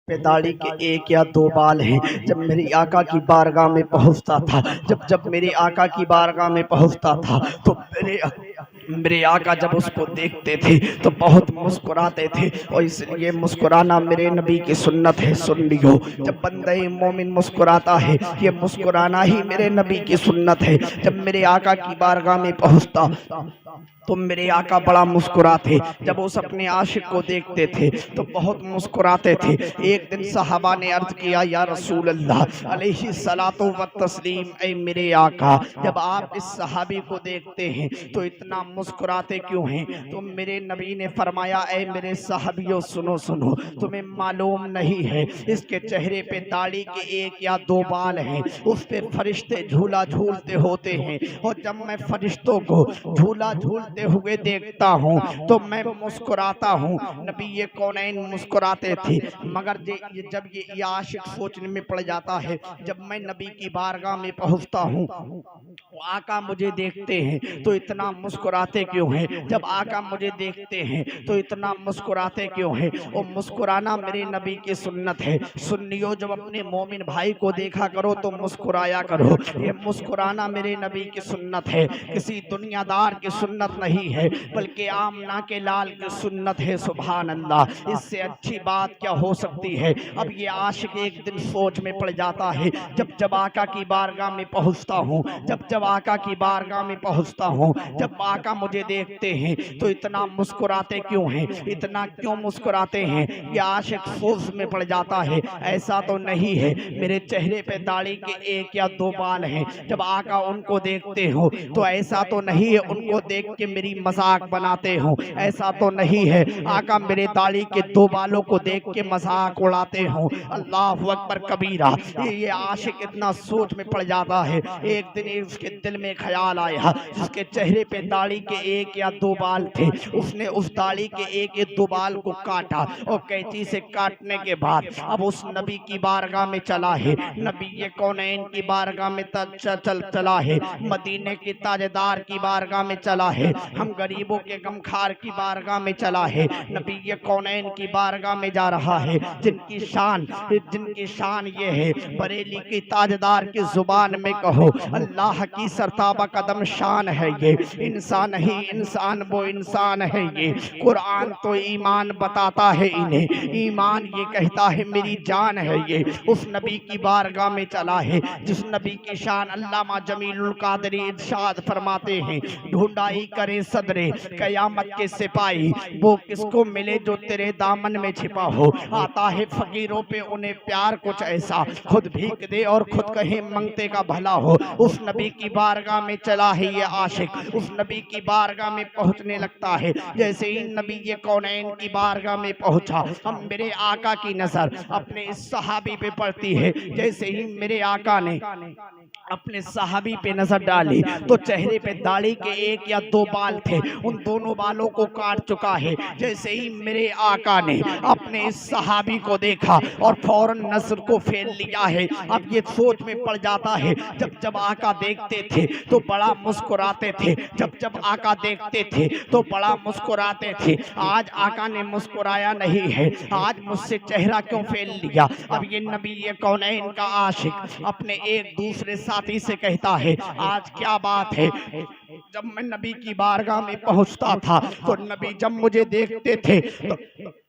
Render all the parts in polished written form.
पे दाढ़ी के एक या दो बाल हैं। जब मेरी आका की बारगाह में पहुंचता था, जब मेरे आका की बारगाह में पहुंचता था तो मेरे आका जब उसको देखते थे तो बहुत मुस्कुराते थे। और इसलिए मुस्कुराना मेरे नबी की सुन्नत है। सुन लियो, जब बंदे मोमिन मुस्कुराता है, ये मुस्कुराना ही मेरे नबी की सुन्नत है। जब मेरे आका की बारगाह में पहुंचता तो मेरे आका बड़ा मुस्कुराते। जब उस अपने आशिक को देखते थे तो बहुत मुस्कुराते थे। एक दिन सहाबा ने अर्ज किया, या रसूल अल्लाह अलैहि सलातो व तस्लीम, ऐ मेरे आका, जब आप इस सहाबी को देखते हैं तो इतना मुस्कुराते क्यों हैं? तो मेरे नबी ने फरमाया, ऐ मेरे सहाबियों सुनो सुनो, तुम्हें मालूम नहीं है इसके चेहरे पे दाढ़ी के एक या दो बाल हैं, उस पे फरिश्ते झूला झूलते होते हैं। और जब मैं फरिश्तों को झूला झूलते हुए देखता हूँ तो मैं मुस्कुराता हूँ। नबी ये कौनैन मुस्कुराते थे। मगर जब ये आशिक सोचने में पड़ जाता है, जब मैं नबी की बारगाह में पहुँचता हूँ आका मुझे देखते हैं तो इतना मुस्कुराते क्यों हैं? जब आका मुझे देखते हैं तो इतना मुस्कुराते क्यों हैं? और मुस्कुराना मेरे नबी की सुन्नत है। सुन्नियों, जब अपने मोमिन भाई को देखा करो तो मुस्कुराया करो। ये मुस्कुराना मेरे नबी की सुन्नत है, किसी दुनियादार की सुन्नत नहीं है, बल्कि आमना के लाल की सुन्नत है। सुभान अल्लाह, इससे अच्छी बात क्या हो सकती है? अब ये आशिक एक दिन सोच में पड़ जाता है, जब आका की बारगाह में पहुंचता हूँ, जब आका की बारगाह में पहुंचता हूँ, जब आका मुझे देखते हैं तो इतना मुस्कुराते क्यों हैं? इतना क्यों मुस्कुराते हैं? ये आशिक सोच में पड़ जाता है। ऐसा तो नहीं है मेरे चेहरे पे दाढ़ी के एक या दो बाल हैं, जब आका उनको देखते हो तो ऐसा तो नहीं है उनको देख के मेरी मजाक बनाते हो, ऐसा तो नहीं है आका मेरे दाढ़ी के दो बालों को देख के मजाक उड़ाते हो। अल्लाह अकबर कबीरा। ये आशिक इतना सोच में पड़ जाता है। एक दिन उसके दिल में ख्याल आया, उसके चेहरे पे दाढ़ी के एक या दो बाल थे, उसने उस दाढ़ी के एक या दो बाल को काटा और कैंची से काटने के बाद अब उस नबी की बारगाह में चला है। नबी ये कौनैन की बारगाह में चला है, मदीने के ताजदार की बारगाह में चला है, हम गरीबों के गमखार की बारगाह में चला है। नबी ये कौनैन की बारगाह में जा रहा है, जिनकी शान ये है, बरेली की ताजदार की जुबान में कहो, अल्लाह की सरताबा कदम शान है ये, इंसान ही इंसान वो इंसान है ये। कुरान तो ईमान बताता है इन्हें, ईमान ये कहता है मेरी जान है ये। उस नबी की बारगाह में चला है जिस नबी की शान अल्लामा जमीलुल कादरी इरशाद फरमाते हैं, ढूंढाई करे सदरे कयामत के सिपाही, वो किसको मिले जो तेरे दामन में छिपा हो। आता है फकीरों पे उन्हें प्यार कुछ ऐसा, खुद भीख दे और खुद कहे मंगते का भला हो। उस नबी की बारगाह में चला है ये आशिक, उस नबी की बारगाह में पहुंचने लगता है। जैसे ही नबी ये कौनैन की बारगाह में पहुंचा, हम मेरे आका की नजर अपने इस सहाबी पे पड़ती है। जैसे ही मेरे आका ने अपने सहाबी पे नजर डाली तो चेहरे पे दाढ़ी के एक या दो बाल थे, उन दोनों बालों को काट चुका है। जैसे ही मेरे आका ने अपने इस सहाबी को देखा और फौरन नजर को फेर लिया है। अब ये सोच में पड़ जाता है, जब आका देखते थे तो बड़ा मुस्कुराते थे, जब आका देखते थे तो बड़ा मुस्कुराते थे। आज आका ने मुस्कुराया नहीं है, आज मुझसे चेहरा क्यों फेर लिया? अब ये नबी ये कौनैन का आशिक अपने एक दूसरे साथी से कहता है, आज क्या बात है, जब मैं नबी की बारगाह में पहुंचता था तो नबी जब मुझे देखते थे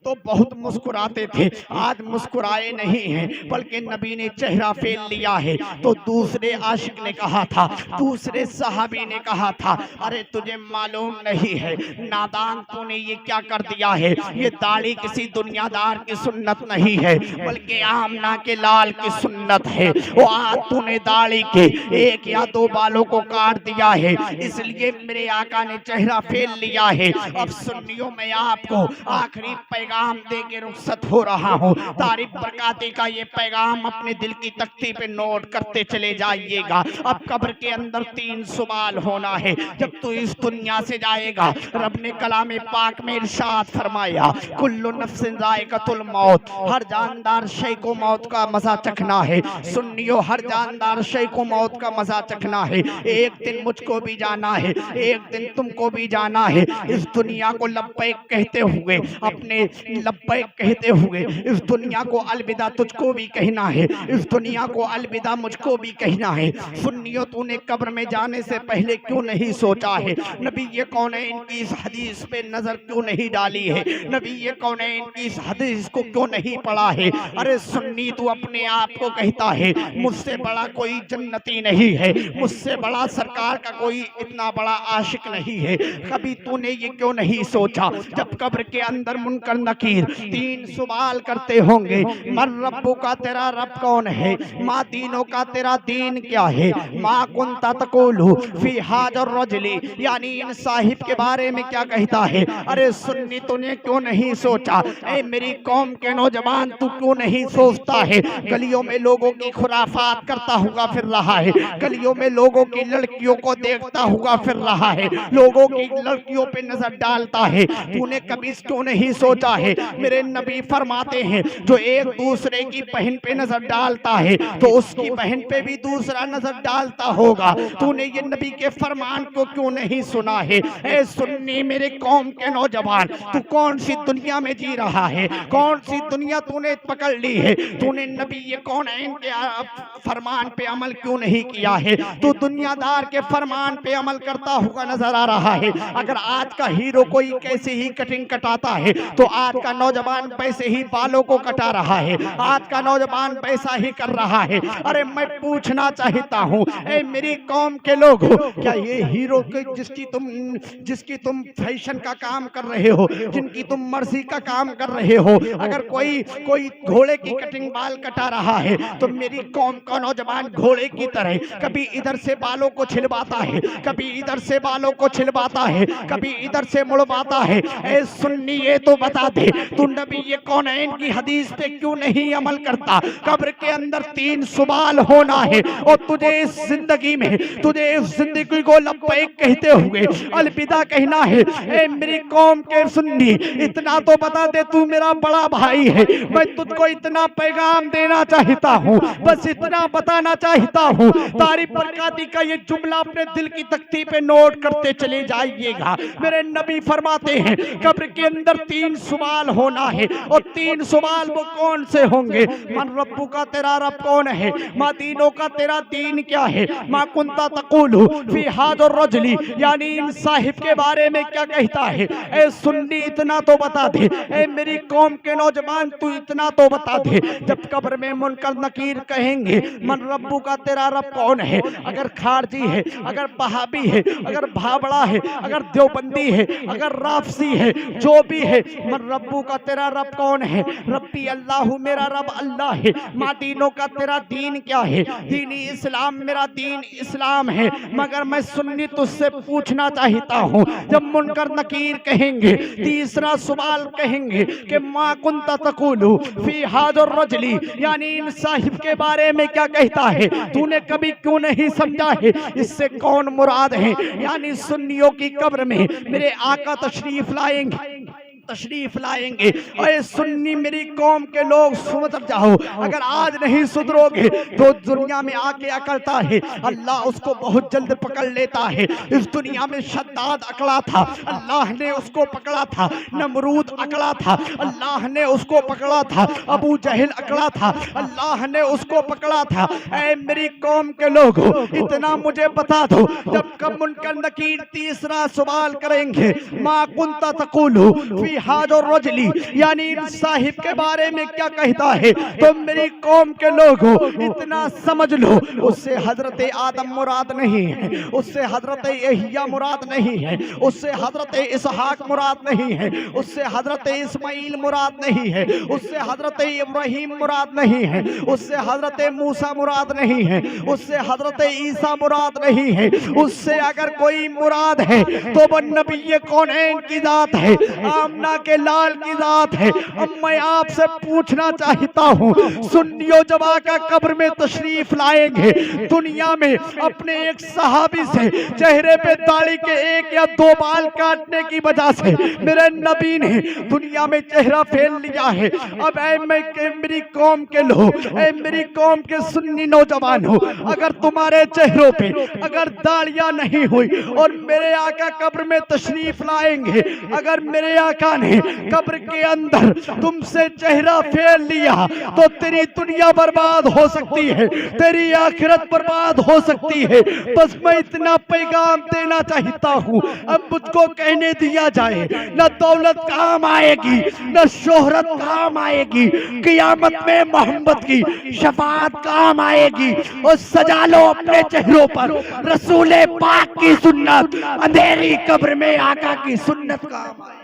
तो बहुत मुस्कुराते थे, आज मुस्कुराए नहीं हैं, बल्कि नबी ने चेहरा फेर लिया है। तो दूसरे आशिक ने कहा था, दूसरे सहाबी ने कहा था, अरे तुझे मालूम नहीं है नादान, तूने ये क्या कर दिया है? ये दाढ़ी किसी दुनियादार की सुन्नत नहीं है, बल्कि आमना के लाल की सुन्नत है। वो आज तूने दाढ़ी के एक या दो बालों को काट दिया है, इसलिए मेरे आका ने चेहरा फेर लिया है। अब सुन्नियों में आपको आखिरी पैगाम दे के रुखसत हो रहा हूँ। तारिक बरकाती का ये पैगाम अपने दिल की तख्ती पे नोट करते चले जाइएगा। अब कब्र के अंदर 3 सवाल होना है जब तू इस दुनिया से जाएगा। रब ने कलाम पाक में इरशाद फरमाया, कुल्लु नफ्सिन जायकातुल मौत, हर जानदार शय को मौत का मजा चखना है। सुन्नियों, हर जानदार शय को मौत का मजा चखना है। एक दिन मुझको भी जाना जाना है, एक दिन तुमको भी जाना है। इस दुनिया को लब्बैक कहते हुए, अपने लब्बैक कहते हुए इस दुनिया को अलविदा तुझको भी कहना है, इस दुनिया को अलविदा मुझको भी कहना है। सुन्नियों, तूने कब्र में जाने से पहले क्यों नहीं सोचा है? नबी ये कौन है, इनकी इस हदीस पे नजर क्यों नहीं डाली है? नबी ये कौन है, इनकी इस हदीस को क्यों नहीं पढ़ा है? अरे सुन्नी, तू अपने आप को कहता है मुझसे बड़ा कोई जन्नती नहीं है, मुझसे बड़ा सरकार का कोई इतना बड़ा आशिक नहीं है। कभी तूने ये क्यों नहीं सोचा, जब कब्र के अंदर मुनकर नकीर 3 सवाल करते होंगे, मर रब्बु का, तेरा रब कौन है? माँ दीनों का, तेरा दीन क्या है? माँ कुंता तकुलु फी हाजर रजली, यानी इन साहिब के बारे में क्या कहता है? अरे सुन्नी, तूने क्यों नहीं सोचा? ए मेरी कौम के नौजवान, तू क्यों नहीं सोचता है? गलियों में लोगों की खुराफात करता हुआ फिर रहा है, गलियों में लोगों की लड़कियों को देखता हुआ फिर रहा है, लोगों की लड़कियों पे नजर डालता है। तूने कभी क्यों नहीं सोचा है? मेरे नबी फरमाते हैं, जो एक दूसरे की बहन पे नजर डालता है तो उसकी बहन पे भी दूसरा नजर डालता होगा। तूने ये नबी के फरमान को क्यों नहीं सुना है? ए सुन्नी, मेरे कौम के नौजवान, तू कौन सी दुनिया में जी रहा है? कौन सी दुनिया तूने पकड़ ली है? तूने नबी ये कौन है, इनके फरमान पे अमल क्यों नहीं किया है? तू दुनियादार के फरमान पे अमल करता हुआ नजर आ रहा है। अगर आज का हीरो कोई कैसे ही कटिंग कटाता है तो आज का नौजवान वैसे ही बालों को कटा रहा है, आज का नौजवान वैसा ही कर रहा है। अरे मैं पूछना चाहता हूँ, ए मेरी कौम के लोग, क्या ये हीरो जिसकी तुम फैशन का काम कर रहे हो, जिनकी तुम मर्जी का काम कर रहे हो, अगर कोई घोड़े की कटिंग बाल कटा रहा है तो मेरी कौम का नौजवान घोड़े की तरह कभी इधर से बालों को छिलवाता है, कभी इधर से बालों को छिलवाता है, कभी इधर से मुड़वाता है। ए सुन्नी, ये तो बता दे, तू नबी ये कौन है, इनकी हदीस पे क्यों नहीं अमल करता? कब्र के अंदर 3 सवाल होना है और तुझे इस जिंदगी में, तुझे इस जिंदगी को लब्बैक कहते हुए अलविदा कहना है। ए मेरी कौम के सुन्नी, इतना तो बता दे, तू मेरा बड़ा भाई है, मैं तुझको इतना पैगाम देना चाहता हूँ, बस इतना बताना चाहता हूँ। तारीफ बरकाती का ये जुमला अपने दिल की तख्ती पे नोट करते चले जाइएगा। मेरे नबी फरमाते हैं, कब्र के अंदर 3 सवाल होना है और 3 सवाल वो कौन से होंगे? मन रब्बु का, तेरा रब कौन है? माँ दीनों का, तेरा दीन क्या है? माँ कुंता तकुलु फी हाजर रजली, यानी इन साहिब के बारे में क्या कहता है? ए सुन्नी, इतना तो बता दे। ए मेरी कौम के नौजवान, तू इतना तो बता दे, जब कब्र में मुनकर नकीर कहेंगे, मन रब्बु का, तेरा रब कौन है? अगर खारजी है, अगर बहाबी है, अगर भाबड़ा है, अगर देवबंदी है, अगर राफसी है, जो भी है, मन रब्बू का, तेरा रब कौन है? रब्बी अल्लाह, मेरा रब अल्लाह है। माँ दीनों का, तेरा दीन क्या है? दीनी इस्लाम, मेरा दीन इस्लाम है। मगर मैं सुन्नी तुझसे पूछना चाहता हूँ, जब मुनकर नकीर कहेंगे, तीसरा सवाल कहेंगे कि माँ कुंता तकुलु फी हाजर रजली, यानी इन साहिब के बारे में क्या कहता है? तूने कभी क्यों नहीं समझा है इससे कौन मुराद है? यानी सुन्नियों की कब्र में मेरे आका तशरीफ लाएंगे। अरे सुन्नी, मेरी कौम के लोग सुधर जाओ, अगर आज नहीं सुधरोगे तो दुनिया में आके अकड़ता है, अल्लाह उसको बहुत जल्द पकड़ लेता है। इस दुनिया में शद्दाद अकड़ा था, अल्लाह ने उसको पकड़ा था। नमरूद अकड़ा था, अल्लाह ने उसको पकड़ा था। अबू जहल अकड़ा था, अल्लाह ने उसको पकड़ा था। ऐ मेरी कौम के लोगों, इतना मुझे बता दो, जब कब मुनकर नकीर तीसरा सवाल करेंगे, माँ कुंता तकुलु फी हाजर रजली, यानी इन साहिब के बारे में क्या कहता है, तो मेरी कौम के लोगों इतना समझ लो, उससे हजरत आदम मुराद नहीं है, उससे हजरत यहिया मुराद नहीं है, उससे हजरत इसहाक मुराद नहीं है, उससे हजरत इस्माइल मुराद नहीं है, उससे हजरत इब्राहिम मुराद नहीं है, उससे हजरत मूसा मुराद नहीं है, उससे हजरत ईसा मुराद नहीं है। उससे अगर कोई मुराद है तो वो नबी कौनैन की जात है। यमुना के लाल की जात है। अब मैं आपसे पूछना चाहता हूँ, सुन्नियों जब आका कब्र में तशरीफ लाएंगे, दुनिया में अपने एक सहाबी से चेहरे पे दाढ़ी के 1 या 2 बाल काटने की वजह से मेरे नबी ने दुनिया में चेहरा फेर लिया है। अब मेरी कौम के लोग, मेरी कौम के सुन्नी नौजवान हो, अगर तुम्हारे चेहरों पे अगर दाढ़ियां नहीं हुई और मेरे आका कब्र में तशरीफ लाएंगे, अगर मेरे आका ने कब्र के अंदर तुमसे चेहरा फेर लिया तो तेरी दुनिया बर्बाद हो सकती है, तेरी आखिरत बर्बाद हो सकती है। बस मैं इतना पैगाम देना चाहता हूँ, अब मुझको कहने दिया जाए, न दौलत काम आएगी, न शोहरत काम आएगी, कियामत में मोहम्मद की शफाअत काम आएगी। और सजा लो अपने चेहरों पर रसूले पाक की सुन्नत, अंधेरी कब्र में आका की सुन्नत काम आएगी।